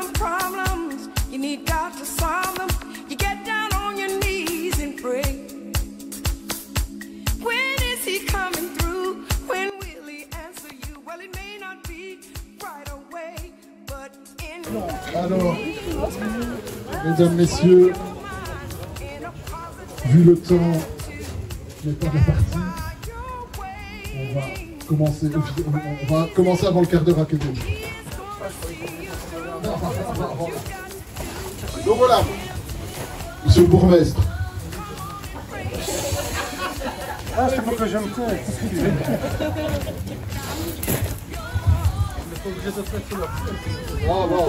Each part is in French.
some problems, you need God to solve them. You get down on your knees and pray. When is he coming through? When will he answer you? Well, it may not be right away, but in Alors, mesdames, messieurs, vu le temps qui n'est pas reparti, on va commencer avant le quart d'heure académique. Donc voilà, monsieur le bourgmestre. Ah, c'est pour que je me tais. Ah, bon,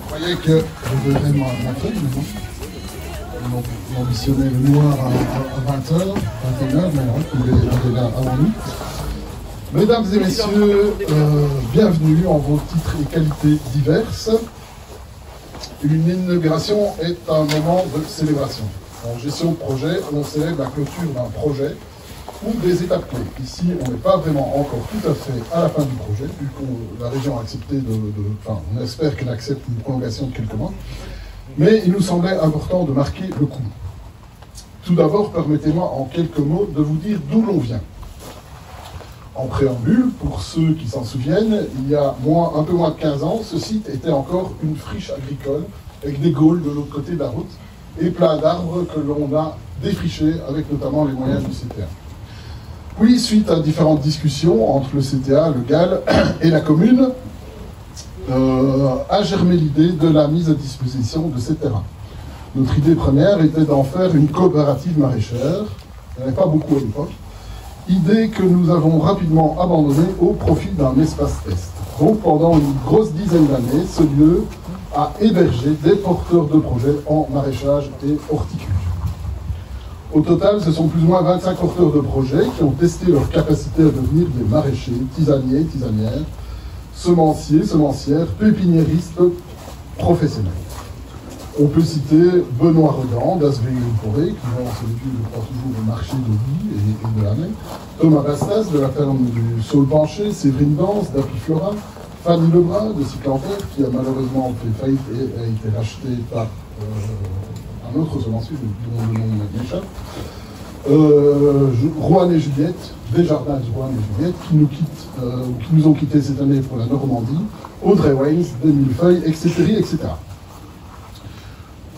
vous voyez que je devrais ma feuille, on ambitionnait le noir à 20h, 21h, mais il est là avant nous. Mesdames et messieurs, bienvenue en vos titres et qualités diverses. Une inauguration est un moment de célébration. En gestion de projet, on célèbre la clôture d'un projet ou des étapes clés. Ici, on n'est pas vraiment encore tout à fait à la fin du projet, vu que la région a accepté enfin, on espère qu'elle accepte une prolongation de quelques mois. Mais il nous semblait important de marquer le coup. Tout d'abord, permettez-moi en quelques mots de vous dire d'où l'on vient. En préambule, pour ceux qui s'en souviennent, il y a un peu moins de 15 ans, ce site était encore une friche agricole avec des gaules de l'autre côté de la route et plein d'arbres que l'on a défrichés avec notamment les moyens du CTA. Puis, suite à différentes discussions entre le CTA, le GAL et la commune, a germé l'idée de la mise à disposition de ces terrains. Notre idée première était d'en faire une coopérative maraîchère, il n'y en avait pas beaucoup à l'époque, idée que nous avons rapidement abandonnée au profit d'un espace test. Donc pendant une grosse dizaine d'années, ce lieu a hébergé des porteurs de projets en maraîchage et horticulture. Au total, ce sont plus ou moins 25 porteurs de projets qui ont testé leur capacité à devenir des maraîchers, tisaniers, tisanières, semenciers, semencières, pépiniéristes professionnels. On peut citer Benoît Redan, d'Asveil-Forêt, qui vend en solitude, je crois, toujours au marché de Vie et de la Mer, Thomas Bastas, de la ferme du Saule Penché, Séverine Danse, d'Apiflora, Fanny Lebrun, de Cyclanter, qui a malheureusement fait faillite et a été racheté par un autre semencier, dont le nom m'échappe, Roanne et Juliette, Desjardins de Roanne et Juliette, qui nous ont quittés cette année pour la Normandie, Audrey Waynes, des Millefeuilles, etc., etc.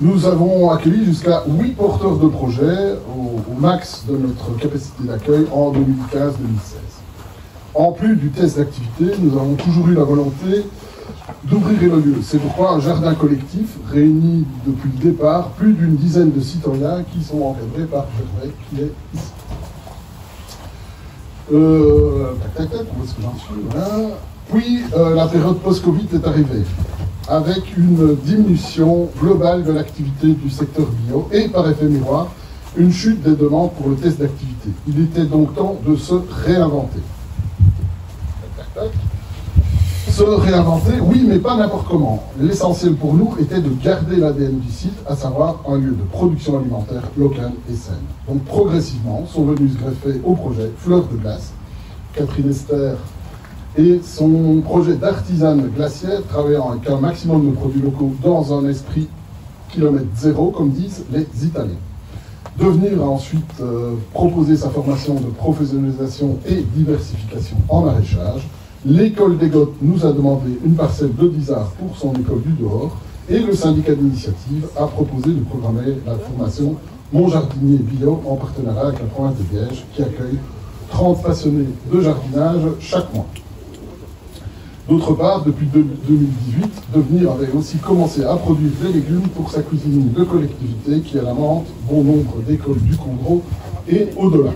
Nous avons accueilli jusqu'à 8 porteurs de projets au max de notre capacité d'accueil en 2015-2016. En plus du test d'activité, nous avons toujours eu la volonté d'ouvrir le lieu. C'est pourquoi un jardin collectif réunit depuis le départ plus d'une dizaine de citoyens qui sont encadrés par Gervais, qui est ici. Où est-ce que j'en suis? Voilà. Puis la période post-Covid est arrivée, avec une diminution globale de l'activité du secteur bio et, par effet miroir, une chute des demandes pour le test d'activité. Il était donc temps de se réinventer. Se réinventer, oui, mais pas n'importe comment. L'essentiel pour nous était de garder l'ADN du site, à savoir un lieu de production alimentaire locale et saine. Donc progressivement sont venus se greffer au projet Fleur de Glace, Catherine Esther et son projet d'artisane glaciaire, travaillant avec un maximum de produits locaux dans un esprit kilomètre zéro, comme disent les Italiens. Devenir a ensuite proposer sa formation de professionnalisation et diversification en maraîchage. L'école des Gottes nous a demandé une parcelle de 10 arts pour son école du dehors, et le syndicat d'initiative a proposé de programmer la formation Mon Jardinier Bio en partenariat avec la province de Liège, qui accueille 30 passionnés de jardinage chaque mois. D'autre part, depuis 2018, Devenir avait aussi commencé à produire des légumes pour sa cuisine de collectivité qui alimente bon nombre d'écoles du Condro et au-delà.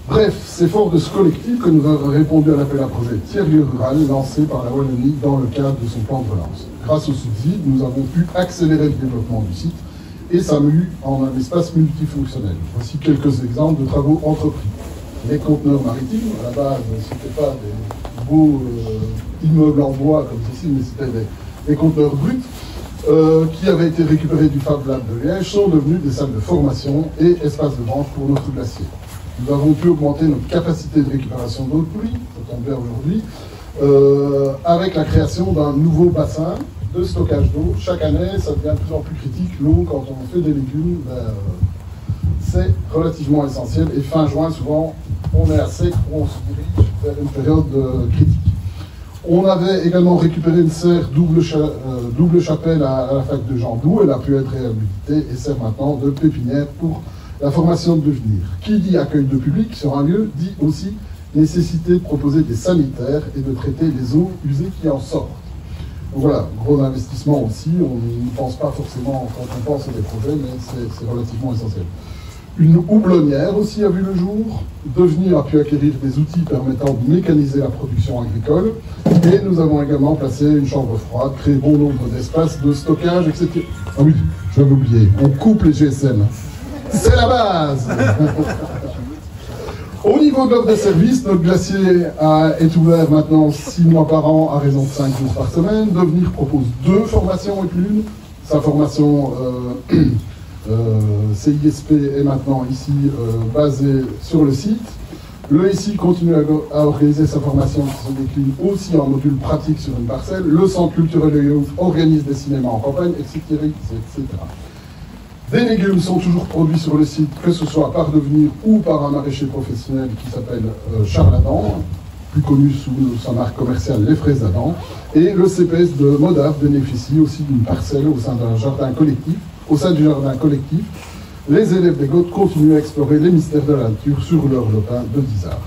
Bref, c'est fort de ce collectif que nous avons répondu à l'appel à projet tiers-lieu rural lancé par la Wallonie dans le cadre de son plan de relance. Grâce aux subsides, nous avons pu accélérer le développement du site et sa mue en un espace multifonctionnel. Voici quelques exemples de travaux entrepris. Les conteneurs maritimes, à la base, ce n'étaient pas des beaux immeubles en bois comme ceci, mais c'était des conteneurs bruts qui avaient été récupérés du Fab Lab de Liège, sont devenus des salles de formation et espaces de vente pour notre glacier. Nous avons pu augmenter notre capacité de récupération d'eau de pluie, ça tombe bien aujourd'hui, avec la création d'un nouveau bassin de stockage d'eau. Chaque année, ça devient de plus en plus critique. L'eau, quand on fait des légumes, c'est relativement essentiel. Et fin juin, souvent, on est à sec, on se dirige vers une période critique. On avait également récupéré une serre double chapelle à la fac de Jambou. Elle a pu être réhabilitée et sert maintenant de pépinière pour la formation de devenir. Qui dit accueil de public sur un lieu, dit aussi nécessité de proposer des sanitaires et de traiter les eaux usées qui en sortent. Donc voilà, gros investissement aussi, on ne pense pas forcément quand on pense à des projets, mais c'est relativement essentiel. Une houblonnière aussi a vu le jour. Devenir a pu acquérir des outils permettant de mécaniser la production agricole. Et nous avons également placé une chambre froide, créé bon nombre d'espaces de stockage, etc. Ah oui, je vais oublier, on coupe les GSM. C'est la base. Au niveau de l'offre de service, notre glacier est ouvert maintenant 6 mois par an à raison de 5 jours par semaine. Devenir propose 2 formations et plus une. Sa formation CISP est maintenant ici basée sur le site. Le SI continue à organiser sa formation qui se décline aussi en modules pratiques sur une parcelle. Le centre culturel de Youth organise des cinémas en campagne, etc. Des légumes sont toujours produits sur le site, que ce soit par Devenir ou par un maraîcher professionnel qui s'appelle Charles Adam, plus connu sous sa marque commerciale Les Fraises d'Adam. Et le CPS de Modave bénéficie aussi d'une parcelle au sein d'un jardin collectif. Au sein du jardin collectif, les élèves des Gaudes continuent à explorer les mystères de la nature sur leur lopin de Dizard.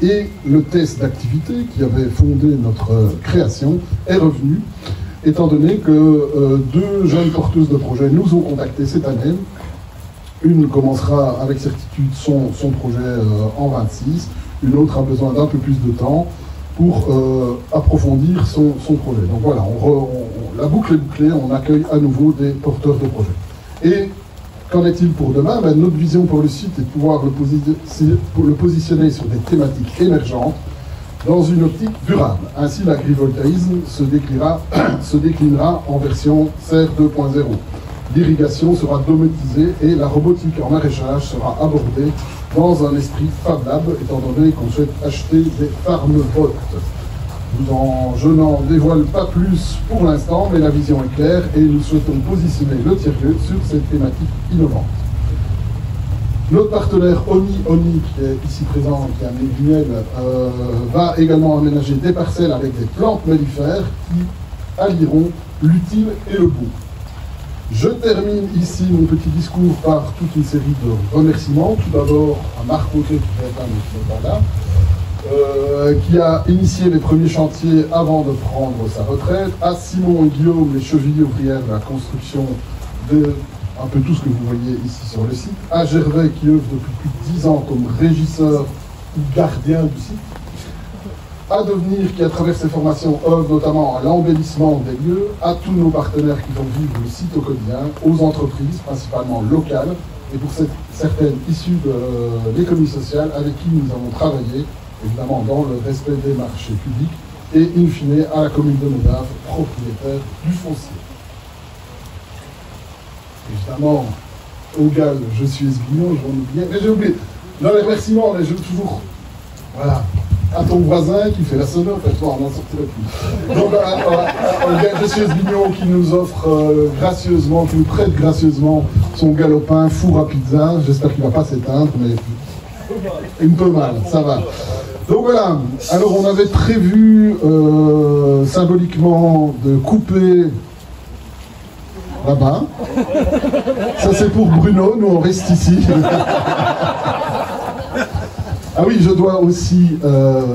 Et le test d'activité qui avait fondé notre création est revenu, étant donné que 2 jeunes porteuses de projets nous ont contactés cette année. Une commencera avec certitude son projet en 26, une autre a besoin d'un peu plus de temps pour approfondir son projet. Donc voilà, la boucle est bouclée, on accueille à nouveau des porteurs de projets. Et qu'en est-il pour demain? Notre vision pour le site est de pouvoir le positionner sur des thématiques émergentes dans une optique durable. Ainsi, l'agrivoltaïsme se déclinera en version serre 2.0. L'irrigation sera domotisée et la robotique en maraîchage sera abordée dans un esprit Fab Lab, étant donné qu'on souhaite acheter des farm-bots. Je n'en dévoile pas plus pour l'instant, mais la vision est claire et nous souhaitons positionner le tiers-lieu sur cette thématique innovante. Notre partenaire Oni, qui est ici présent, qui est un Méguignel, va également aménager des parcelles avec des plantes mellifères qui allieront l'utile et le beau. Je termine ici mon petit discours par toute une série de remerciements. Tout d'abord à Marc Auquet, qui a initié les premiers chantiers avant de prendre sa retraite, à Simon et Guillaume, les chevilles ouvrières de la construction de un peu tout ce que vous voyez ici sur le site, à Gervais qui œuvre depuis plus de 10 ans comme régisseur ou gardien du site, à Devenir qui à travers ses formations œuvre notamment à l'embellissement des lieux, à tous nos partenaires qui font vivre le site au quotidien, aux entreprises principalement locales et pour certaines issues de l'économie sociale avec qui nous avons travaillé, évidemment dans le respect des marchés publics et in fine à la commune de Modave, propriétaire du foncier. Évidemment, au GAL, je suis esguignon, je vais en oublier, mais j'ai oublié. Dans les remerciements, mais je veux toujours, voilà, à ton voisin qui fait la sonore, en fait, toi, on n'en sortirait plus. Donc, au GAL, je suis esguignon qui nous offre gracieusement, qui nous prête gracieusement son galopin four à pizza. J'espère qu'il ne va pas s'éteindre, mais un peu mal, ça va. Donc voilà, alors on avait prévu symboliquement de couper là-bas. Ça c'est pour Bruno, nous on reste ici. Ah oui, je dois aussi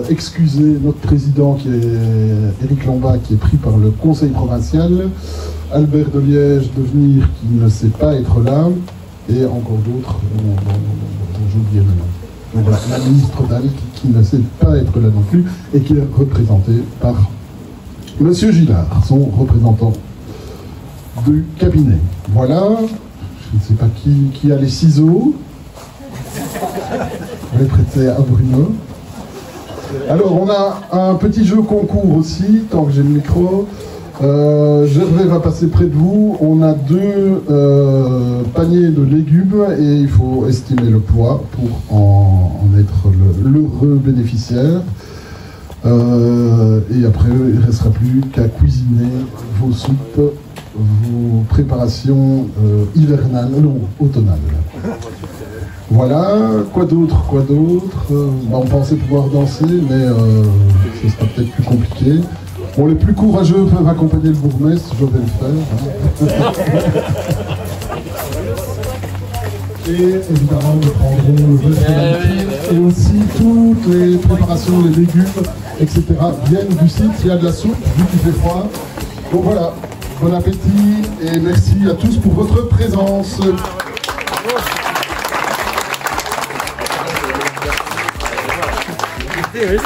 excuser notre président qui est Éric Lambach, qui est pris par le conseil provincial, Albert de Liège Devenir qui ne sait pas être là, et encore d'autres dont j'ai oublié le nom. Donc voilà, la ministre d'Al qui ne sait pas être là non plus et qui est représentée par Monsieur Gillard, son représentant du cabinet. Voilà, je ne sais pas qui a les ciseaux. Je vais prêter à Bruno. Alors on a un petit jeu concours aussi, tant que j'ai le micro. Gervais va passer près de vous. On a 2 paniers de légumes et il faut estimer le poids pour en être l'heureux bénéficiaire. Et après, il ne restera plus qu'à cuisiner vos soupes, vos préparations hivernales, non, automnales. Voilà, quoi d'autre on pensait pouvoir danser, mais ce sera peut-être plus compliqué. Bon, les plus courageux peuvent accompagner le bourgmestre, je vais le faire. Et évidemment, nous prendrons le reste de la vitrine. Et aussi, toutes les préparations, les légumes, etc. viennent du site. Il y a de la soupe, vu qu'il fait froid. Donc voilà, bon appétit et merci à tous pour votre présence. Oui.